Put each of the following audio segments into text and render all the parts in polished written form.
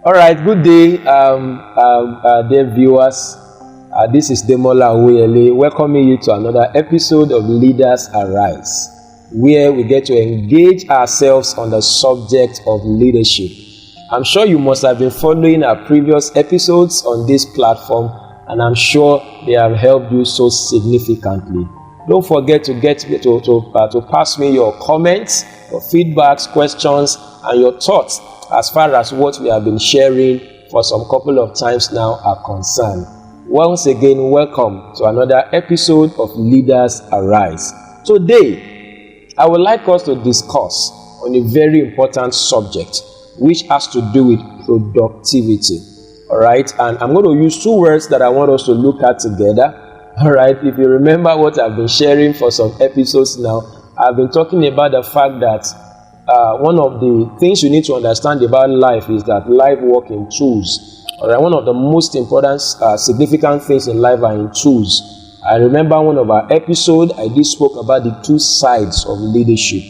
All right, good day, dear viewers. This is Demola Awoyele welcoming you to another episode of Leaders Arise, where we get to engage ourselves on the subject of leadership. I'm sure you must have been following our previous episodes on this platform, and I'm sure they have helped you so significantly. Don't forget to pass me your comments, your feedbacks, questions, and your thoughts as far as what we have been sharing for some couple of times now are concerned. Once again, welcome to another episode of Leaders Arise. Today, I would like us to discuss on a very important subject which has to do with productivity. All right, and I'm going to use two words that I want us to look at together. All right, if you remember what I've been sharing for some episodes now, I've been talking about the fact that one of the things you need to understand about life is that life works in twos. All right, one of the most important, significant things in life are in twos. I remember one of our episodes, I did spoke about the two sides of leadership.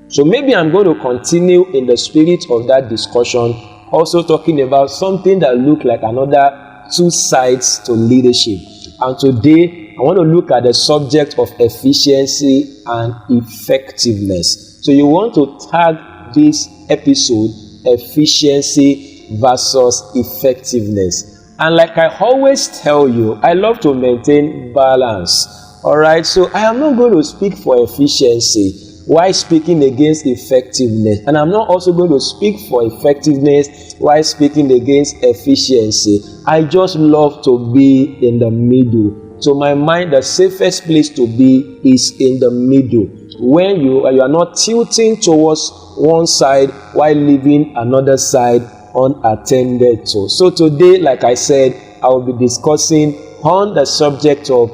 So maybe I'm going to continue in the spirit of that discussion, also talking about something that look like another two sides to leadership. And today, I want to look at the subject of efficiency and effectiveness. So you want to tag this episode, efficiency versus effectiveness. And like I always tell you, I love to maintain balance. All right, so I am not going to speak for efficiency while speaking against effectiveness. And I'm not also going to speak for effectiveness while speaking against efficiency. I just love to be in the middle. To my mind, the safest place to be is in the middle. When you are not tilting towards one side while leaving another side unattended to. So today, like I said, I will be discussing on the subject of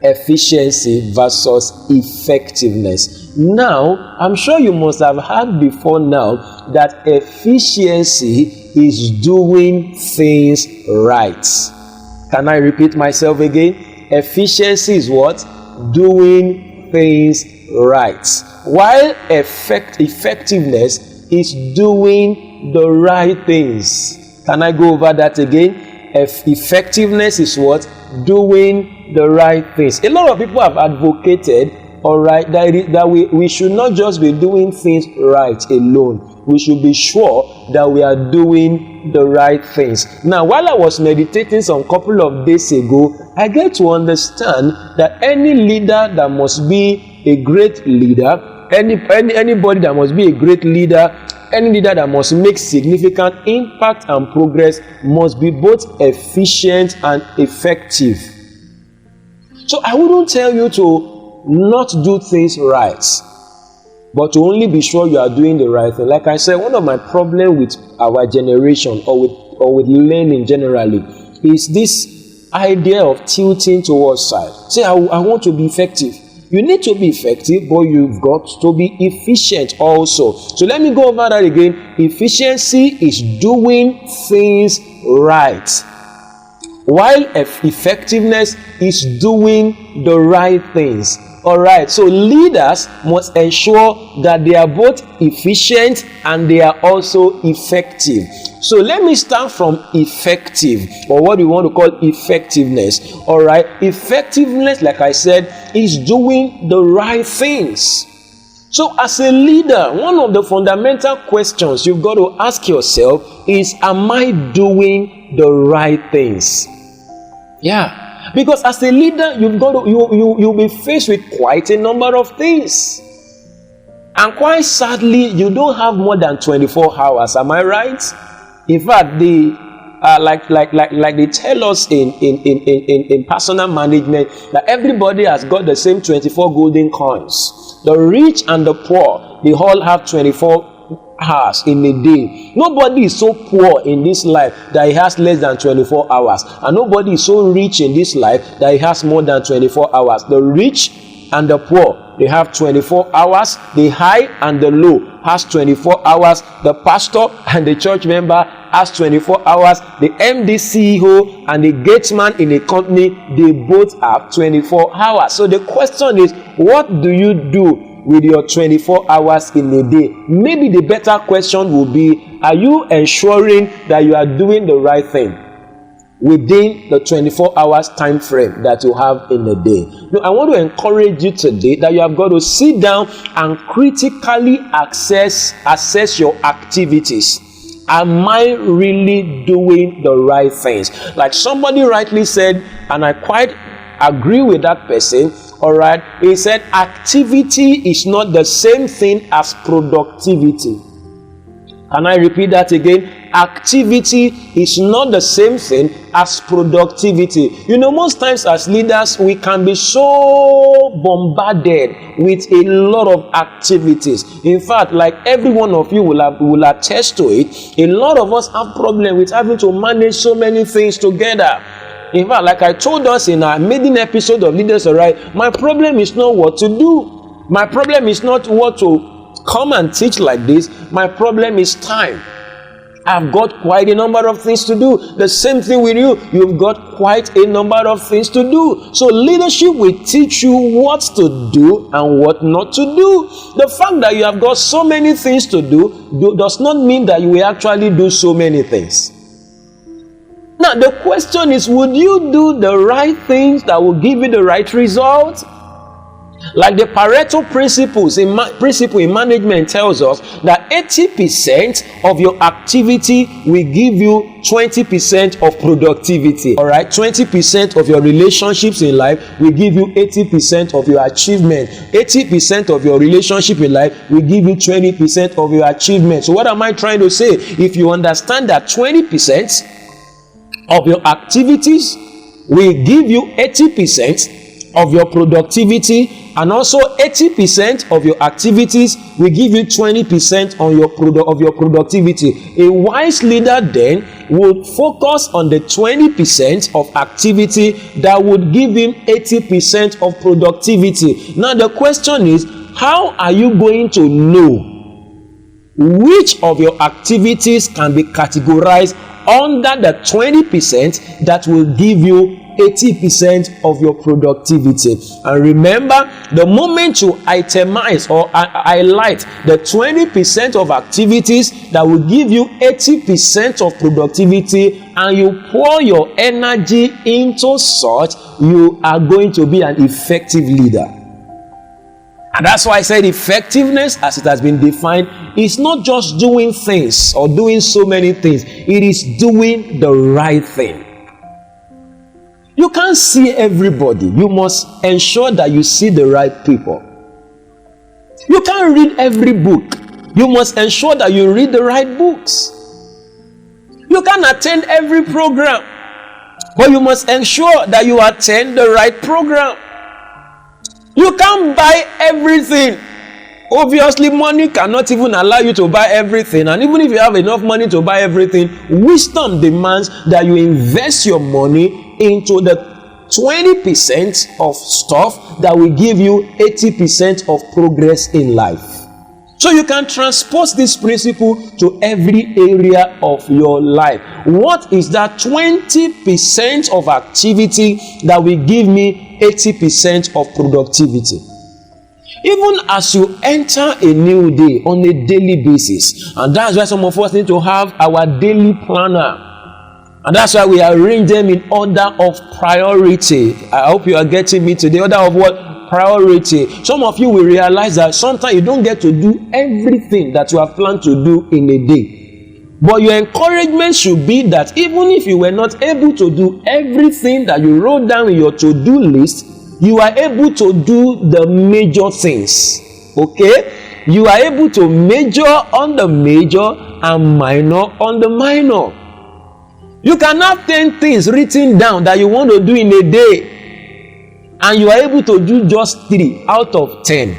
efficiency versus effectiveness. Now, I'm sure you must have heard before now that efficiency is doing things right. Can I repeat myself again? Efficiency is what? Doing things right. While effectiveness is doing the right things. Can I go over that again? Effectiveness is what? Doing the right things. A lot of people have advocated, all right, that we should not just be doing things right alone. We should be sure that we are doing the right things. Now, while I was meditating some couple of days ago, I get to understand that any leader that must be a great leader, anybody that must be a great leader, any leader that must make significant impact and progress must be both efficient and effective. So I wouldn't tell you to not do things right, but to only be sure you are doing the right thing. Like I said, one of my problems with our generation or with learning generally is this idea of tilting towards side. Say, I want to be effective. You need to be effective, but you've got to be efficient also. So let me go over that again. Efficiency is doing things right, while effectiveness is doing the right things. All right, so leaders must ensure that they are both efficient and they are also effective. So let me start from effective, or what we want to call effectiveness. All right, effectiveness, like I said, is doing the right things. So as a leader, one of the fundamental questions you've got to ask yourself is, am I doing the right things? Yeah. Because as a leader, you'll be faced with quite a number of things. And quite sadly, you don't have more than 24 hours. Am I right? In fact, the like they tell us in personal management, that everybody has got the same 24 golden coins. The rich and the poor, they all have 24 hours in a day. Nobody is so poor in this life that he has less than 24 hours, and nobody is so rich in this life that he has more than 24 hours. The rich and the poor, they have 24 hours. The high and the low has 24 hours. The pastor and the church member has 24 hours. The MD, CEO, and the gatesman in a company, they both have 24 hours. So the question is, what do you do with your 24 hours in a day? Maybe the better question will be, are you ensuring that you are doing the right thing within the 24 hours time frame that you have in a day? No, I want to encourage you today that you have got to sit down and critically assess your activities. Am I really doing the right things? Like somebody rightly said, and I quite agree with that person. All right, he said activity is not the same thing as productivity. Can I repeat that again? Activity is not the same thing as productivity. You know, most times as leaders, we can be so bombarded with a lot of activities. In fact, like every one of you will attest to it, a lot of us have problem with having to manage so many things together. In fact, like I told us in our maiden episode of Leaders Alright, my problem is not what to do. My problem is not what to come and teach like this. My problem is time. I've got quite a number of things to do. The same thing with you. You've got quite a number of things to do. So leadership will teach you what to do and what not to do. The fact that you have got so many things to do does not mean that you will actually do so many things. Now, the question is, would you do the right things that will give you the right result? Like the Pareto principle in management tells us that 80% of your activity will give you 20% of productivity. All right, 20% of your relationships in life will give you 80% of your achievement. 80% of your relationship in life will give you 20% of your achievement. So what am I trying to say? If you understand that 20% of your activities will give you 80% of your productivity, and also 80% of your activities will give you 20% on of your productivity. A wise leader then would focus on the 20% of activity that would give him 80% of productivity. Now the question is, how are you going to know which of your activities can be categorized under the 20% that will give you 80% of your productivity? And remember, the moment you itemize or highlight the 20% of activities that will give you 80% of productivity, and you pour your energy into such, you are going to be an effective leader. And that's why I said effectiveness, as it has been defined, is not just doing things or doing so many things. It is doing the right thing. You can't see everybody. You must ensure that you see the right people. You can't read every book. You must ensure that you read the right books. You can't attend every program, but you must ensure that you attend the right program. You can't buy everything. Obviously, money cannot even allow you to buy everything. And even if you have enough money to buy everything, wisdom demands that you invest your money into the 20% of stuff that will give you 80% of progress in life. So you can transpose this principle to every area of your life. What is that 20% of activity that will give me 80% of productivity? Even as you enter a new day on a daily basis, and that's why some of us need to have our daily planner. And that's why we arrange them in order of priority. I hope you are getting me today. Order of what? Priority. Some of you will realize that sometimes you don't get to do everything that you have planned to do in a day. But your encouragement should be that even if you were not able to do everything that you wrote down in your to-do list, you are able to do the major things. Okay? You are able to major on the major and minor on the minor. You can have 10 things written down that you want to do in a day, and you are able to do just 3 out of 10.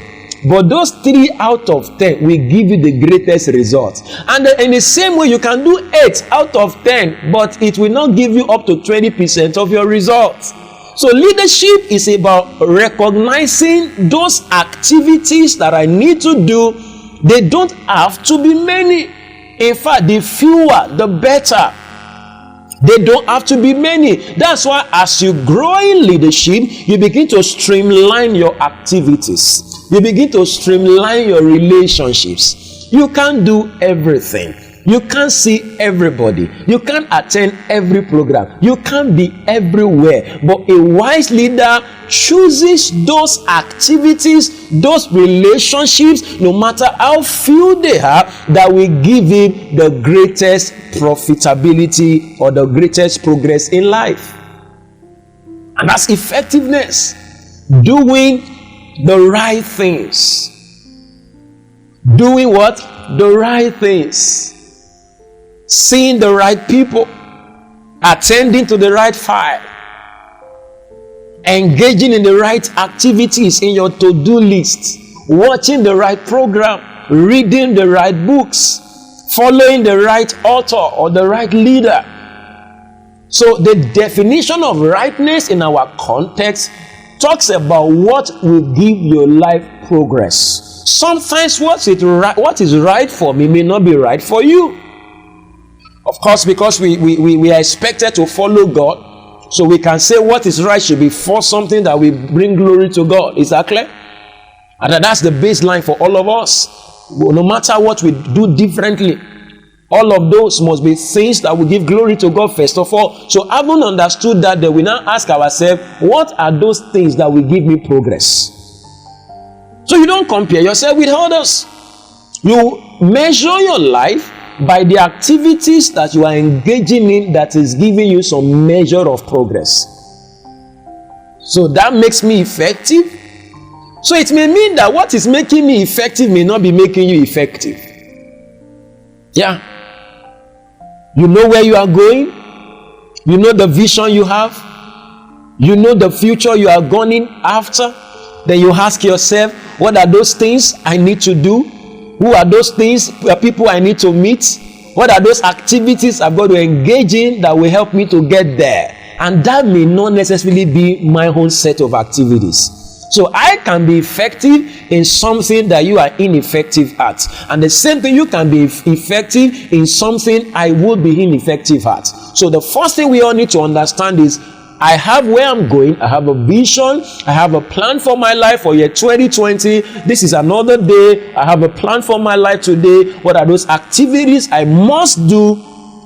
But those 3 out of 10 will give you the greatest results. And in the same way, you can do 8 out of 10, but it will not give you up to 20% of your results. So leadership is about recognizing those activities that I need to do. They don't have to be many. In fact, the fewer, the better. They don't have to be many. That's why as you grow in leadership, you begin to streamline your activities. You begin to streamline your relationships. You can't do everything. You can't see everybody. You can't attend every program. You can't be everywhere. But a wise leader chooses those activities, those relationships, no matter how few they are, that will give him the greatest profitability or the greatest progress in life. And that's effectiveness. Doing the right things. Doing what? The right things. Seeing the right people, attending to the right file, engaging in the right activities in your to-do list, watching the right program, reading the right books, following the right author or the right leader. So the definition of rightness in our context talks about what will give your life progress. Sometimes what is right for me may not be right for you. Of course, because we are expected to follow God, so we can say what is right should be for something that will bring glory to God. Is that clear? And that's the baseline for all of us. No matter what we do differently, all of those must be things that will give glory to God first of all. So having understood that, then we now ask ourselves, what are those things that will give me progress? So you don't compare yourself with others. You measure your life by the activities that you are engaging in that is giving you some measure of progress. So that makes me effective. So it may mean that what is making me effective may not be making you effective. Yeah. You know where you are going. You know the vision you have. You know the future you are going after. Then you ask yourself, what are those things I need to do? Who are those things, people I need to meet? What are those activities I've got to engage in that will help me to get there? And that may not necessarily be my own set of activities. So I can be effective in something that you are ineffective at. And the same thing, you can be effective in something I would be ineffective at. So the first thing we all need to understand is, I have where I'm going. I have a vision. I have a plan for my life for year 2020. This is another day. I have a plan for my life today. What are those activities I must do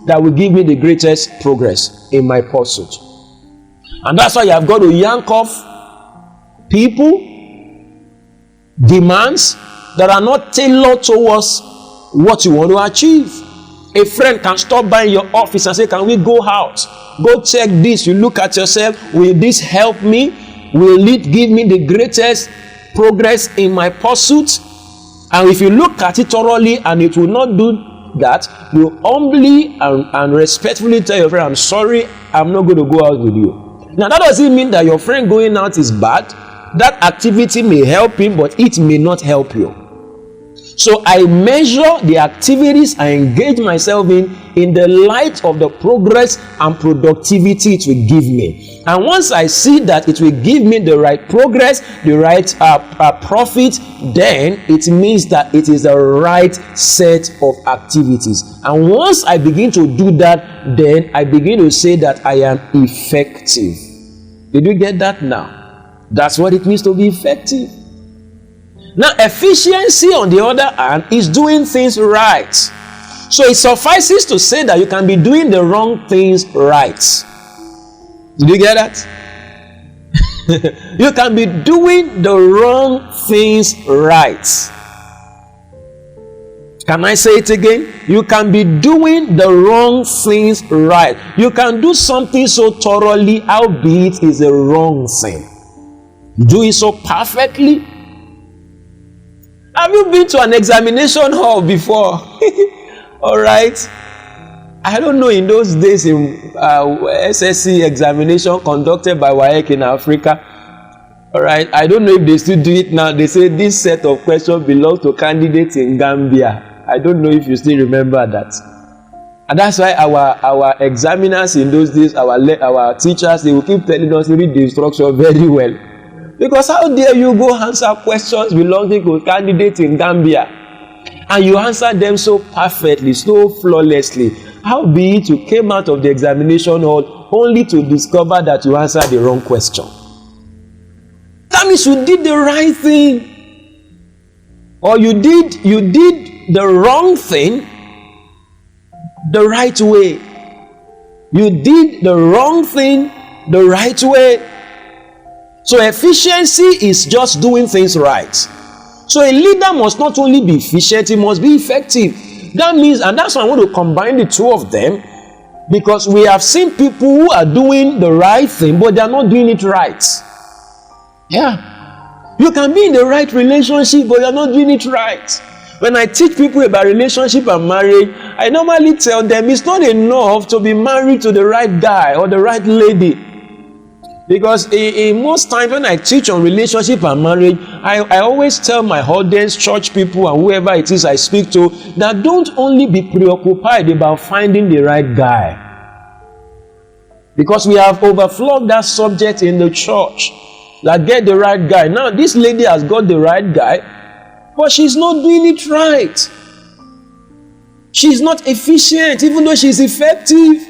that will give me the greatest progress in my pursuit? And that's why you have got to yank off people, demands that are not tailored towards what you want to achieve. A friend can stop by your office and say, can we go out? Go check this. You look at yourself. Will this help me? Will it give me the greatest progress in my pursuit? And if you look at it thoroughly and it will not do that, you humbly and respectfully tell your friend, I'm sorry, I'm not going to go out with you. Now that doesn't mean that your friend going out is bad. That activity may help him, but it may not help you. So I measure the activities I engage myself in the light of the progress and productivity it will give me. And once I see that it will give me the right progress, the right profit, then it means that it is the right set of activities. And once I begin to do that, then I begin to say that I am effective. Did you get that now? That's what it means to be effective. Now, efficiency, on the other hand, is doing things right. So it suffices to say that you can be doing the wrong things right. Did you get that? You can be doing the wrong things right. Can I say it again? You can be doing the wrong things right. You can do something so thoroughly, albeit is a wrong thing. You do it so perfectly. Have you been to an examination hall before? All right. I don't know, in those days in SSC examination conducted by WAEC in Africa, all right, I don't know if they still do it now. They say this set of questions belongs to candidates in Gambia. I don't know if you still remember that. And that's why our examiners in those days, our teachers, they will keep telling us to read the instruction very well. Because how dare you go answer questions belonging to candidates in Gambia, and you answer them so perfectly, so flawlessly. How be it you came out of the examination hall only to discover that you answered the wrong question? That means you did the right thing, or you did the wrong thing the right way. You did the wrong thing the right way. So efficiency is just doing things right. So a leader must not only be efficient, he must be effective. That means, and that's why I want to combine the two of them, because we have seen people who are doing the right thing, but they are not doing it right. Yeah. You can be in the right relationship, but you are not doing it right. When I teach people about relationship and marriage, I normally tell them it's not enough to be married to the right guy or the right lady. Because in most times when I teach on relationship and marriage, I always tell my audience, church people and whoever it is I speak to, that don't only be preoccupied about finding the right guy. Because we have overflowed that subject in the church. That get the right guy. Now this lady has got the right guy, but she's not doing it right. She's not efficient, even though she's effective.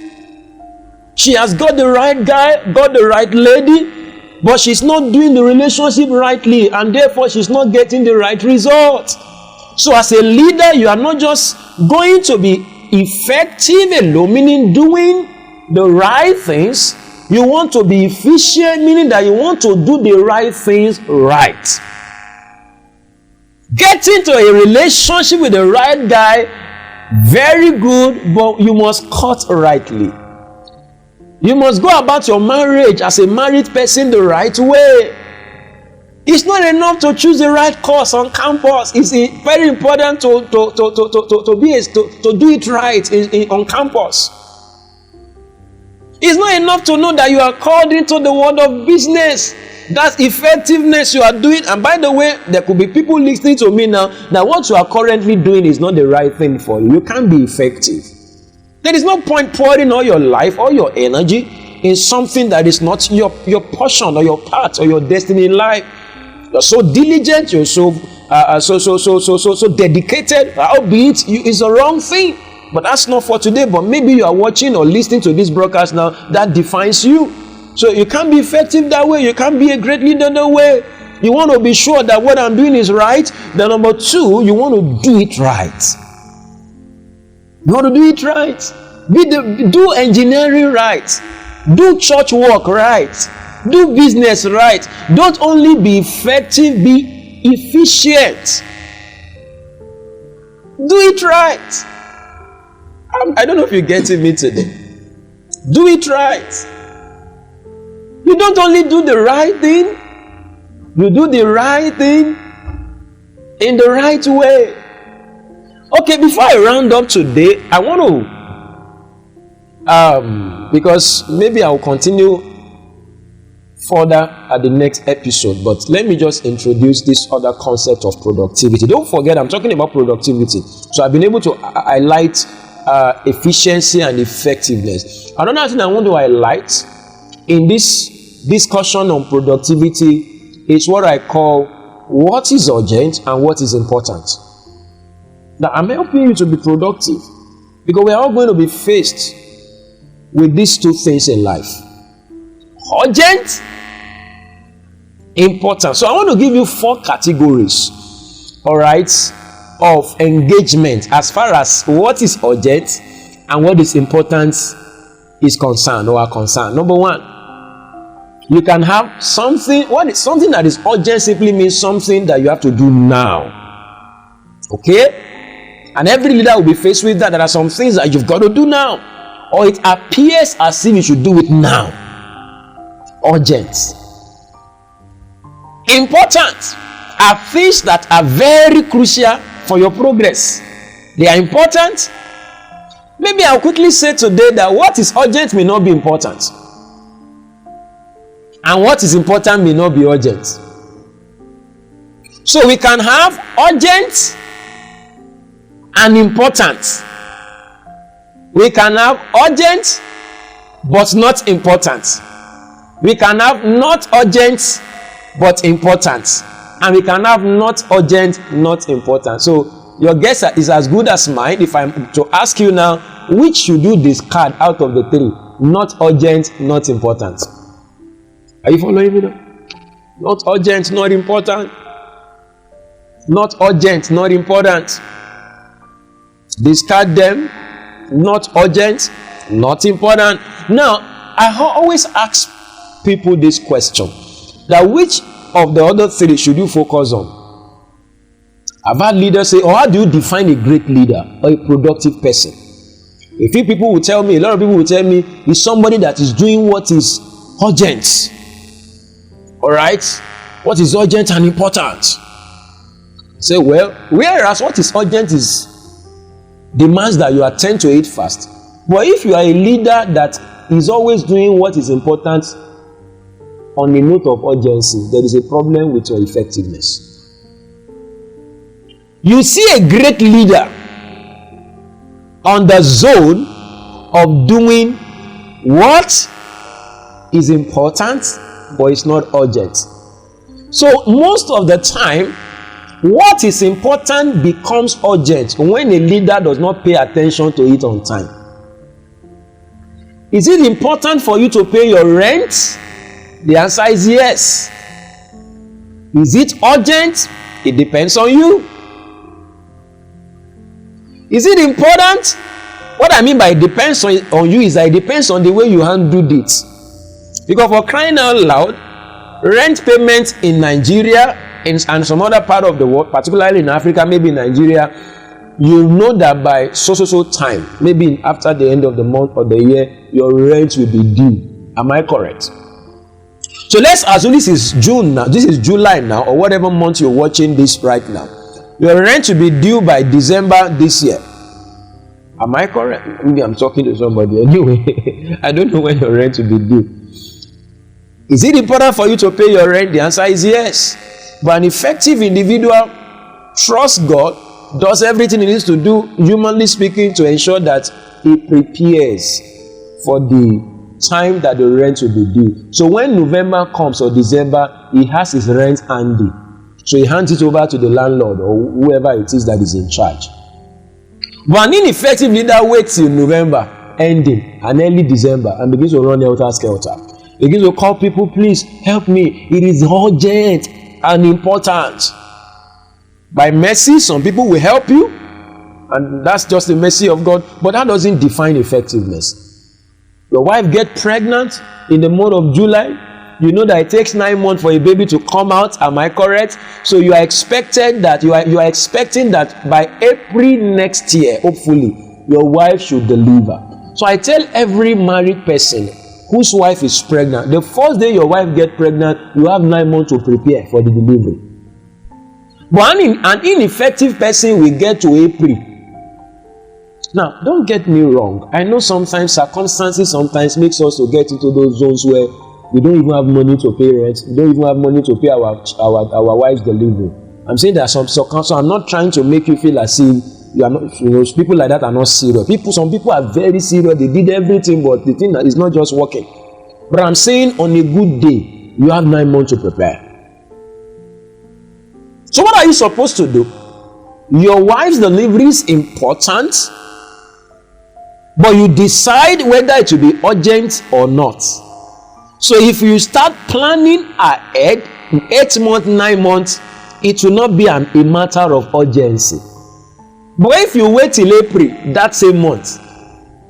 She has got the right guy, got the right lady, but she's not doing the relationship rightly, and therefore she's not getting the right result. So as a leader, you are not just going to be effective alone, meaning doing the right things. You want to be efficient, meaning that you want to do the right things right. Get into a relationship with the right guy, very good, but you must cut rightly. You must go about your marriage as a married person the right way. It's not enough to choose the right course on campus. It's very important to do it right on campus. It's not enough to know that you are called into the world of business. That's effectiveness you are doing. And by the way, there could be people listening to me now that what you are currently doing is not the right thing for you. You can't be effective. There is no point pouring all your life, all your energy in something that is not your portion or your part or your destiny in life. You're so diligent, you're so dedicated, albeit it's the wrong thing. But that's not for today. But maybe you are watching or listening to this broadcast now, that defines you. So you can't be effective that way. You can't be a great leader that way. You want to be sure that what I'm doing is right. Then number two, you want to do it right. You want to do it right. Do engineering right. Do church work right. Do business right. Don't only be effective, be efficient. Do it right. I don't know if you're getting me today. Do it right. You don't only do the right thing, you do the right thing in the right way. Okay, before I round up today, I want to, because maybe I'll continue further at the next episode, but let me just introduce this other concept of productivity. Don't forget, I'm talking about productivity. So I've been able to highlight efficiency and effectiveness. Another thing I want to highlight in this discussion on productivity is what I call what is urgent and what is important. Now, I'm helping you to be productive because we are all going to be faced with these two things in life: urgent, important. So I want to give you 4 categories, all right, of engagement as far as what is urgent and what is important is concerned or are concerned. Number 1, you can have something. Something that is urgent simply means something that you have to do now. Okay? And every leader will be faced with that. There are some things that you've got to do now, or it appears as if you should do it now. Urgent. Important are things that are very crucial for your progress. They are important, Maybe I'll quickly say today that what is urgent may not be important. And what is important may not be urgent. So we can have urgent and important. We can have urgent but not important. We can have not urgent but important. And we can have not urgent, not important. So your guess is as good as mine. If I'm to ask you now, which should you discard out of the three? Not urgent, not important. Are you following me now? Not urgent, not important. Not urgent, not important. Discard them. Not urgent, not important. Now, I always ask people this question, that which of the other three should you focus on? I've had leaders say, how do you define a great leader or a productive person? A lot of people will tell me, is somebody that is doing what is urgent. All right? What is urgent and important? Say, well, whereas what is urgent demands that you attend to it fast. But if you are a leader that is always doing what is important on a note of urgency, there is a problem with your effectiveness. You see a great leader on the zone of doing what is important, but it's not urgent. So most of the time, what is important becomes urgent when a leader does not pay attention to it on time. Is it important for you to pay your rent? The answer is yes. Is it urgent? It depends on you. Is it important? What I mean by it depends on you is that it depends on the way you handled it. Because for crying out loud, rent payments in Nigeria and some other part of the world, particularly in Africa, maybe in Nigeria, you know that by so time, maybe after the end of the month or the year, your rent will be due. Am I correct? So let's assume this is June now, this is July now, or whatever month you're watching this right now. Your rent will be due by December this year. Am I correct? Maybe I'm talking to somebody anyway. I don't know when your rent will be due. Is it important for you to pay your rent? The answer is yes. But an effective individual trusts God, does everything he needs to do, humanly speaking, to ensure that he prepares for the time that the rent will be due. So when November comes or December, he has his rent handy. So he hands it over to the landlord or whoever it is that is in charge. But an ineffective leader waits till November ending and early December and begins to run helter-skelter. Begins to call people, please help me. It is urgent and important. By mercy, some people will help you, and that's just the mercy of God, but that doesn't define effectiveness. Your wife gets pregnant in the month of July. You know that it takes 9 months for a baby to come out. Am I correct? So you are expecting that by April next year, hopefully, your wife should deliver. So I tell every married person whose wife is pregnant, the first day your wife gets pregnant, you have 9 months to prepare for the delivery. But an ineffective person will get to April. Now, don't get me wrong. I know sometimes circumstances makes us to get into those zones where we don't even have money to pay rent. We don't even have money to pay our wife's delivery. I'm saying there are some circumstances. I'm not trying to make you feel as if you are not, people like that are not serious. Some people are very serious. They did everything, but the thing is not just working. But I'm saying on a good day, you have 9 months to prepare. So what are you supposed to do? Your wife's delivery is important, but you decide whether it will be urgent or not. So if you start planning ahead, 8 months, 9 months, it will not be a matter of urgency. But if you wait till April, that same month,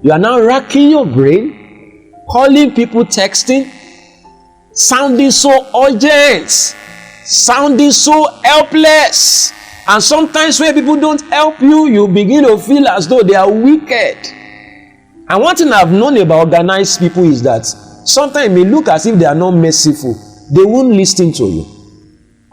you are now racking your brain, calling people, texting, sounding so urgent, sounding so helpless. And sometimes when people don't help you, you begin to feel as though they are wicked. And one thing I've known about organized people is that sometimes it may look as if they are not merciful. They won't listen to you.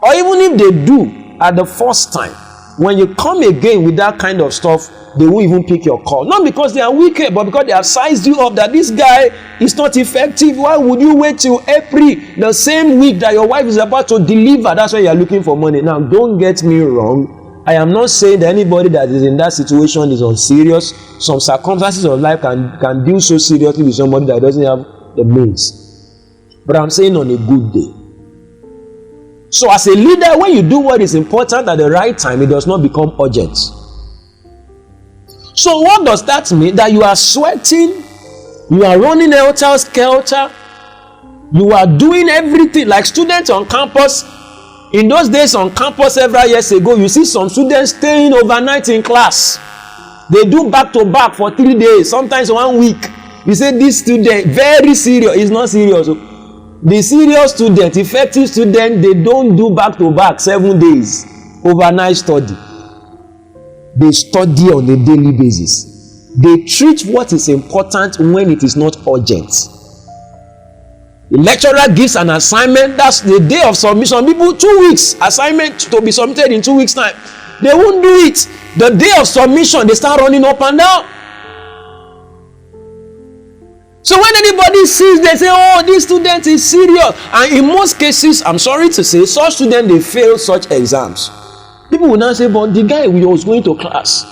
Or even if they do at the first time, when you come again with that kind of stuff, they won't even pick your call. Not because they are wicked, but because they have sized you up that this guy is not effective. Why would you wait till April, the same week that your wife is about to deliver? That's why you are looking for money. Now, don't get me wrong. I am not saying that anybody that is in that situation is unserious. Some circumstances of life can deal so seriously with somebody that doesn't have the means. But I'm saying on a good day. So as a leader, when you do what is important at the right time, it does not become urgent. So what does that mean? That you are sweating, you are running helter-skelter, you are doing everything like students on campus. In those days on campus several years ago, you see some students staying overnight in class. They do back-to-back for 3 days, sometimes 1 week. You say this student, very serious. It's not serious. The serious student, effective student, they don't do back-to-back 7 days, overnight study. They study on a daily basis. They treat what is important when it is not urgent. The lecturer gives an assignment, that's the day of submission. Some people, 2 weeks, assignment to be submitted in 2 weeks' time. They won't do it. The day of submission, they start running up and down. So when anybody sees, they say, oh, this student is serious. And in most cases, I'm sorry to say, such students, they fail such exams. People will now say, but the guy was going to class.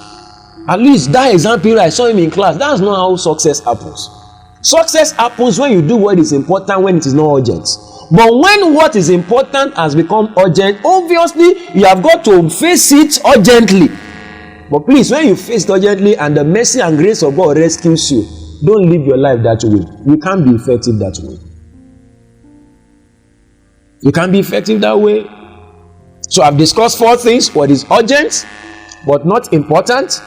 At least that exam period, I saw him in class. That's not how success happens. Success happens when you do what is important when it is not urgent. But when what is important has become urgent, obviously, you have got to face it urgently. But please, when you face it urgently and the mercy and grace of God rescues you, don't live your life that way. You can't be effective that way. You can't be effective that way. So I've discussed 4 things. What is urgent, but not important.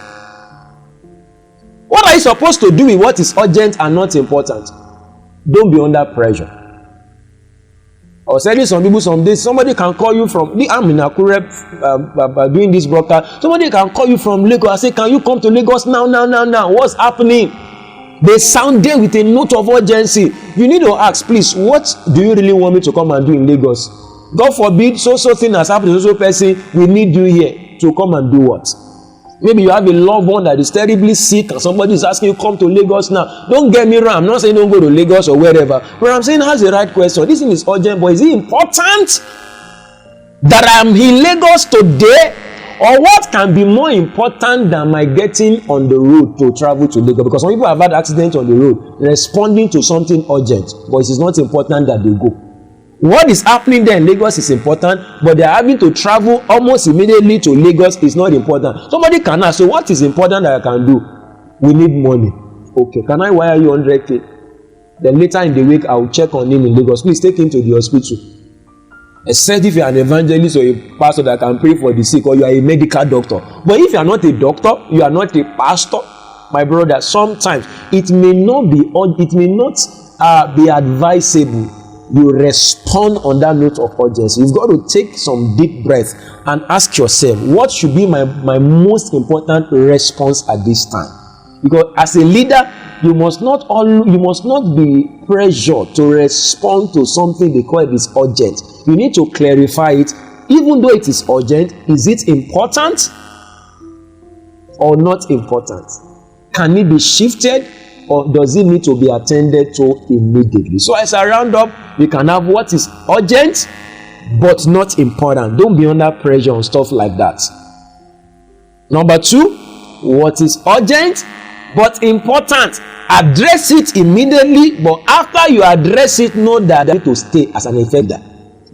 What are you supposed to do with what is urgent and not important? Don't be under pressure. I was telling some people some days, somebody can call you from, I'm in Akure doing this broadcast. Somebody can call you from Lagos and say, can you come to Lagos now? What's happening? They sound there with a note of urgency. You need to ask, please, what do you really want me to come and do in Lagos? God forbid, so thing has happened to so person, we need you here to come and do what? Maybe you have a loved one that is terribly sick and somebody is asking you to come to Lagos now. Don't get me wrong, I'm not saying don't go to Lagos or wherever, but I'm saying that's the right question. This thing is urgent, but is it important that I'm in Lagos today? Or what can be more important than my getting on the road to travel to Lagos? Because some people have had accidents on the road responding to something urgent, but it is not important that they go. What is happening there in Lagos is important, but they are having to travel almost immediately to Lagos is not important. Somebody can ask, so what is important that I can do? We need money. Okay, can I wire you 100K? Then later in the week, I will check on him in Lagos. Please take him to the hospital. Except if you are an evangelist or a pastor that can pray for the sick, or you are a medical doctor. But if you are not a doctor, you are not a pastor, my brother, sometimes it may not be advisable you respond on that note of urgency. You've got to take some deep breath and ask yourself, what should be my most important response at this time? Because as a leader, you must not be pressured to respond to something because it is urgent. You need to clarify it. Even though it is urgent, is it important or not important? Can it be shifted, or does it need to be attended to immediately? So as a roundup, you can have what is urgent but not important. Don't be under pressure on stuff like that. Number 2, what is urgent but important? Address it immediately, but after you address it, know that you need to stay as an offender.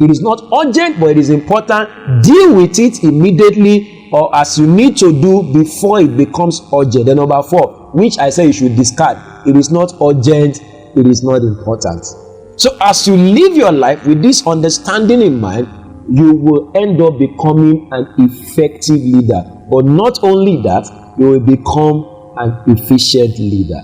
It is not urgent, but it is important. Deal with it immediately, or as you need to do before it becomes urgent. Then number 4, which I say you should discard. It is not urgent, it is not important. So as you live your life with this understanding in mind, you will end up becoming an effective leader. But not only that, you will become an efficient leader.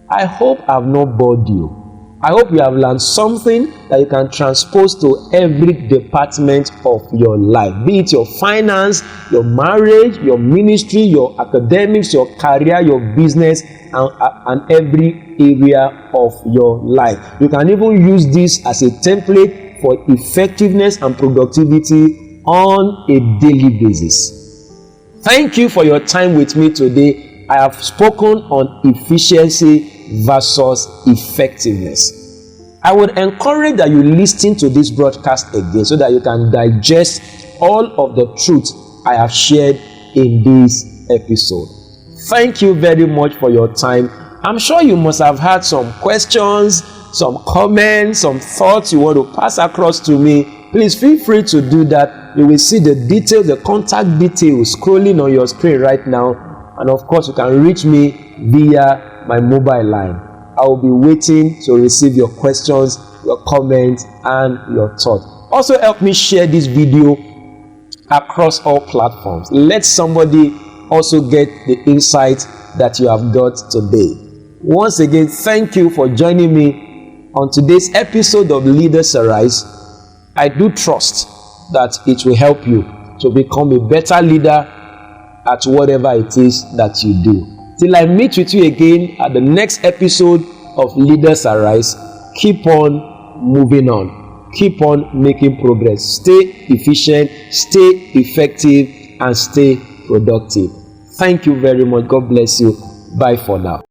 I hope I have not bored you. I hope you have learned something that you can transpose to every department of your life. Be it your finance, your marriage, your ministry, your academics, your career, your business, and every area of your life. You can even use this as a template for effectiveness and productivity on a daily basis. Thank you for your time with me today. I have spoken on efficiency versus effectiveness. I would encourage that you listen to this broadcast again so that you can digest all of the truth I have shared in this episode. Thank you very much for your time. I'm sure you must have had some questions, some comments, some thoughts you want to pass across to me. Please feel free to do that. You will see the details, the contact details scrolling on your screen right now. And of course, you can reach me via my mobile line. I will be waiting to receive your questions, your comments, and your thoughts. Also, help me share this video across all platforms. Let somebody also get the insight that you have got today. Once again, thank you for joining me on today's episode of Leaders Arise. I do trust that it will help you to become a better leader at whatever it is that you do. Till I meet with you again at the next episode of Leaders Arise, keep on moving on. Keep on making progress. Stay efficient, stay effective, and stay productive. Thank you very much. God bless you. Bye for now.